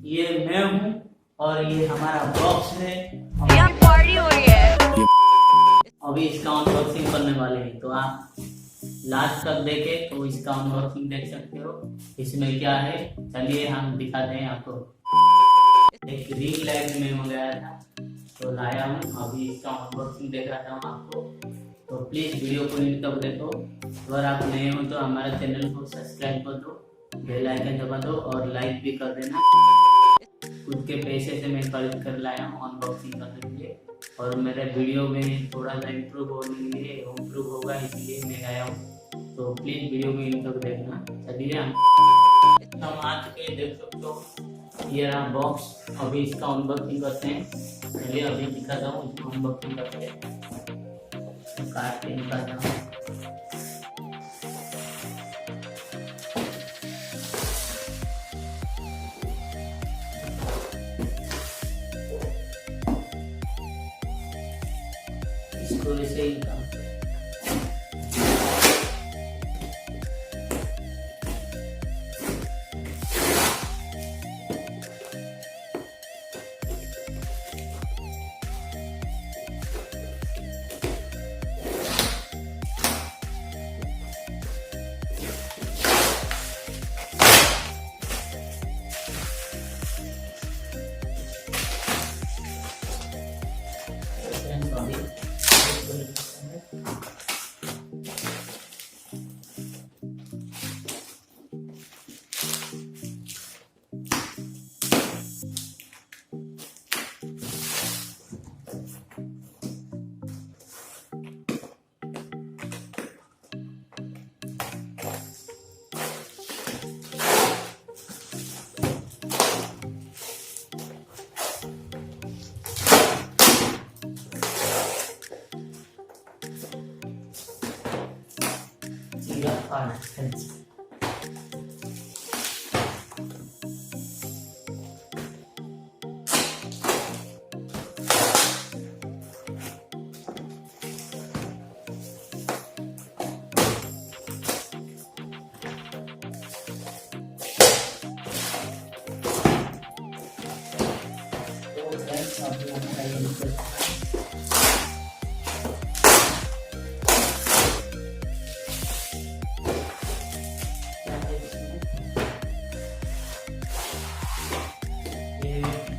ये मैं हूँ और ये हमारा बॉक्स है। यहाँ पार्टी हो रही है। अभी इसका अनबॉक्सिंग करने वाले हैं, तो आप लास्ट तक देखे तो इसका अनबॉक्सिंग देख सकते हो। इसमें क्या है चलिए हम दिखाते हैं आपको। एक रिंग लाइट में मंगाया था तो लाया हूँ, अभी इसका अनबॉक्सिंग दिखाता हूँ आपको। तो प्लीज वीडियो को एंड तक देखो। अगर आप नए हो तो हमारे चैनल को सब्सक्राइब कर दो, बेल आइकन दबा दो और लाइक भी कर देना। खुद के पैसे से मैं खरीद कर लाया हूँ अनबॉक्सिंग करने के लिए, और मेरे वीडियो में थोड़ा सा इम्प्रूव होने के लिए इम्प्रूव होगा इसलिए मैं आया हूँ। तो प्लीज वीडियो को एंड तक देखना। चलिए हम आ चुके हैं, देख सकते हो ये रहा बॉक्स। अभी इसका अनबॉक्सिंग करते हैं। चलिए अभी दिखाता हूँ इसको अनबॉक्सिंग करते हैं। काट के निकालता हूँ। इसको ऐसे ही काम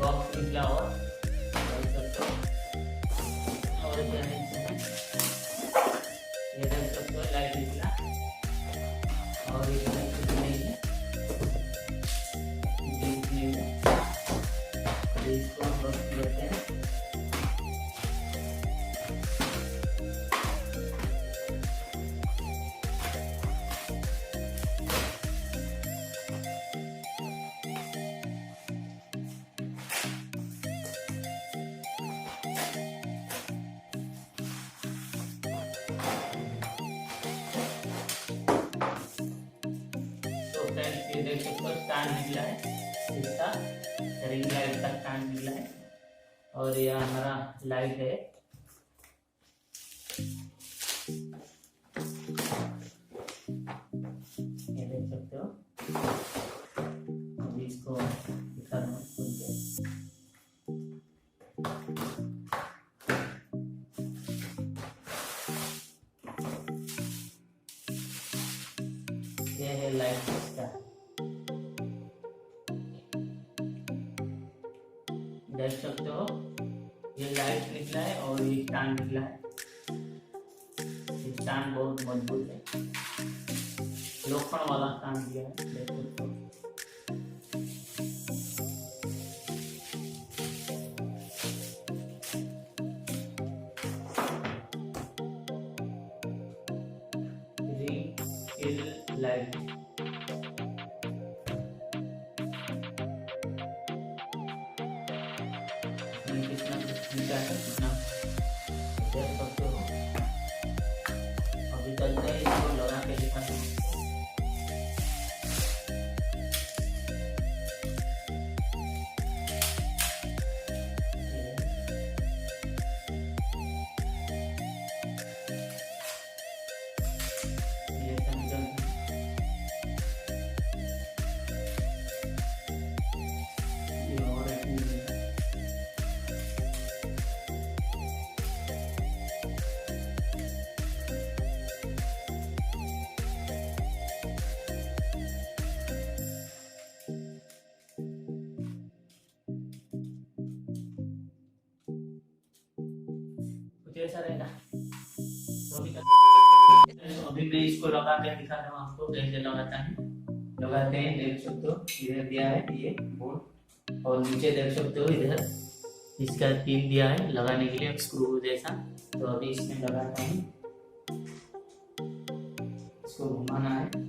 बॉक्स निकला और क्या है ये देख सकते हो लाइट निकला और ये कुछ नहीं है, इसको हम बस लेते हैं। ये देख सकते हो स्टैंड निकला है, इसका रिंग लाइट का स्टैंड निकला है और यह हमारा लाइट है। ये देख सकते हो। अभी इसको दिखा दूँ खुल के। ये है लाइट इसका, देख सकते हो ये लाइट निकला है और ये स्टैंड निकला है। स्टैंड बहुत मजबूत है, लोखंड वाला स्टैंड दिया है, देख सकते हो। रिंग लाइट कितना है, कितना देख सकते हो। अभी चलते हैं इसको लगा के दिखाते हैं। ये सेंटर कैसा रहेगा। तो अभी मैं इसको लगा के दिखा रहा हूँ आपको कैसे लगाता है। लगाते हैं, देख सकते हो इधर दिया है ये बोर्ड, और नीचे देख सकते हो इधर इसका पिन दिया है लगाने के लिए स्क्रू जैसा। तो अभी इसमें लगाता हूँ, इसको घुमाना है।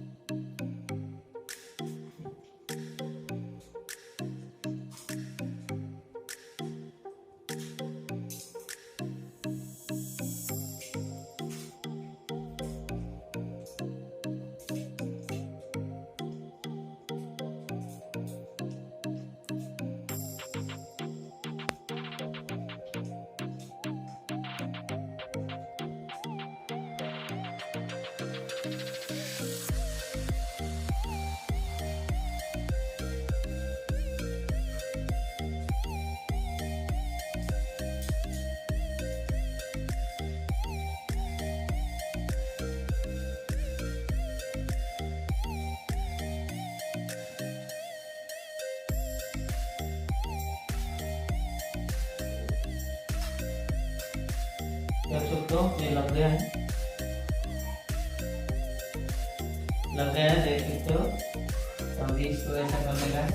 देख सकते हो ये लग गया है, लग गया है, देख सकते हो। तो अभी इसको ऐसा करने का है,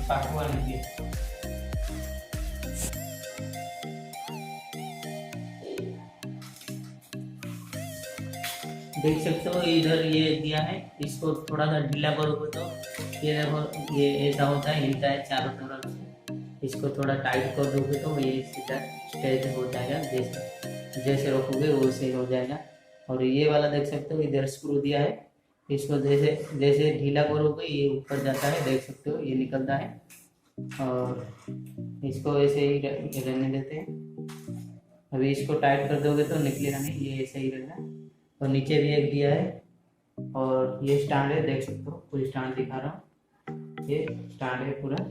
पाकुआ लीजिए। देख सकते हो इधर ये दिया है, इसको थोड़ा सा ढीला करोगे तो ये देखो ये ऐसा होता है, हिलता है चारों तरफ से। इसको थोड़ा टाइट कर दोगे तो ये सीधा स्ट्रेट हो जाएगा, जैसे जैसे रखोगे वैसे हो जाएगा। और ये वाला देख सकते हो इधर स्क्रू दिया है, इसको जैसे जैसे ढीला करोगे ये ऊपर जाता है, देख सकते हो ये निकलता है। और इसको ऐसे ही रहने देते हैं। अभी इसको टाइट कर दोगे तो निकलेगा नहीं, ये ऐसे ही रहेगा। और नीचे भी एक दिया है, और ये स्टैंड है, देख सकते हो पूरी स्टैंड दिखा रहा हूँ, ये स्टैंड है पूरा।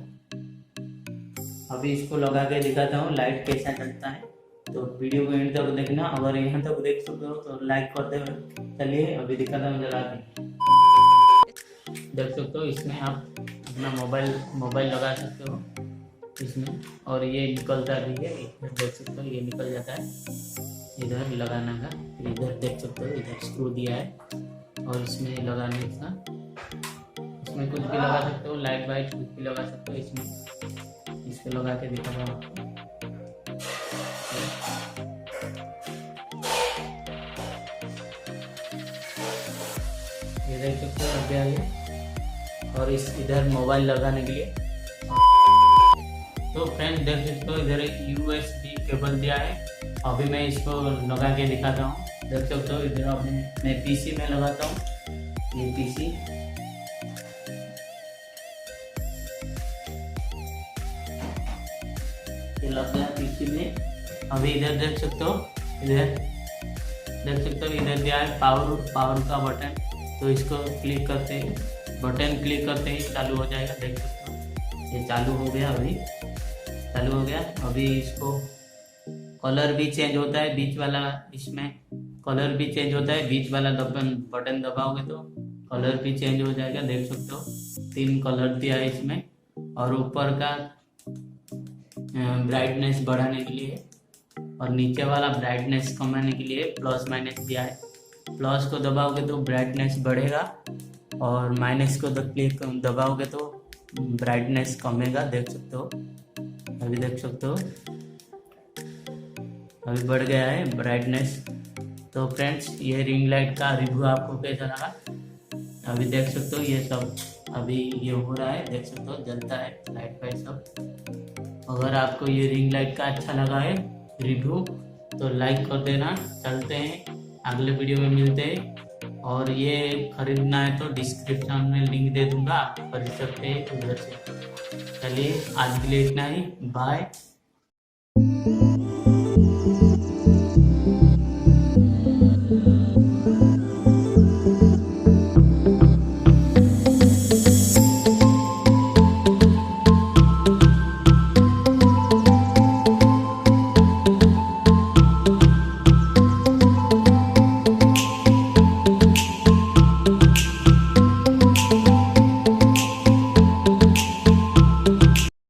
अभी इसको लगा के दिखाता हूँ लाइट कैसा चलता है। तो वीडियो को एंड तक देखना, अगर यहाँ तक देख सकते हो तो लाइक कर दे। चलिए अभी दिखाता हूँ जला के। देख सकते हो इसमें आप अपना मोबाइल लगा सकते हो इसमें, और ये निकलता भी है, इधर देख सकते हो ये निकल जाता है इधर लगाने का। इधर देख सकते हो इधर स्क्रू दिया है, और इसमें लगाने का इसमें कुछ भी लगा सकते हो, लाइट वाइट कुछ भी लगा सकते हो इसमें। इसको लगा के दिखा रहा हूँ आपको। ये देख सकते हो लग गया ये, और इस इधर मोबाइल लगाने के लिए। तो फ्रेंड्स देख सकते हो इधर USB केबल दिया है। अभी मैं इसको लगा के दिखाता हूँ, देख सकते हो इधर। अभी मैं PC में लगाता हूँ, ये PC ये लग गया PC में। अभी इधर देख सकते हो, इधर देख सकते हो इधर दिया है पावर का बटन। तो इसको क्लिक करते ही, बटन क्लिक करते ही चालू हो जाएगा, देख सकते हो ये चालू हो गया, अभी चालू हो गया। अभी इसको कलर भी चेंज होता है, बीच वाला इसमें कलर भी चेंज होता है, बीच वाला बटन दबाओगे तो कलर भी चेंज हो जाएगा, देख सकते हो 3 कलर दिया है इसमें। और ऊपर का ब्राइटनेस बढ़ाने के लिए, और नीचे वाला ब्राइटनेस कमाने के लिए प्लस माइनस दिया है। प्लस को दबाओगे तो ब्राइटनेस बढ़ेगा, और माइनस को क्लिक दबाओगे तो ब्राइटनेस कमेगा, देख सकते हो। अभी देख सकते हो अभी बढ़ गया है ब्राइटनेस। तो फ्रेंड्स ये रिंग लाइट का रिव्यू आपको कैसा लगा, अभी देख सकते हो ये सब अभी ये हो रहा है, देख सकते हो जलता है लाइट का सब। अगर आपको ये रिंग लाइट का अच्छा लगा है रिव्यू तो लाइक कर देना। चलते हैं अगले वीडियो में मिलते हैं, और ये खरीदना है तो डिस्क्रिप्शन में लिंक दे दूंगा, आप खरीद सकते हैं उधर से। चलिए आज के लिए इतना ही, बाय।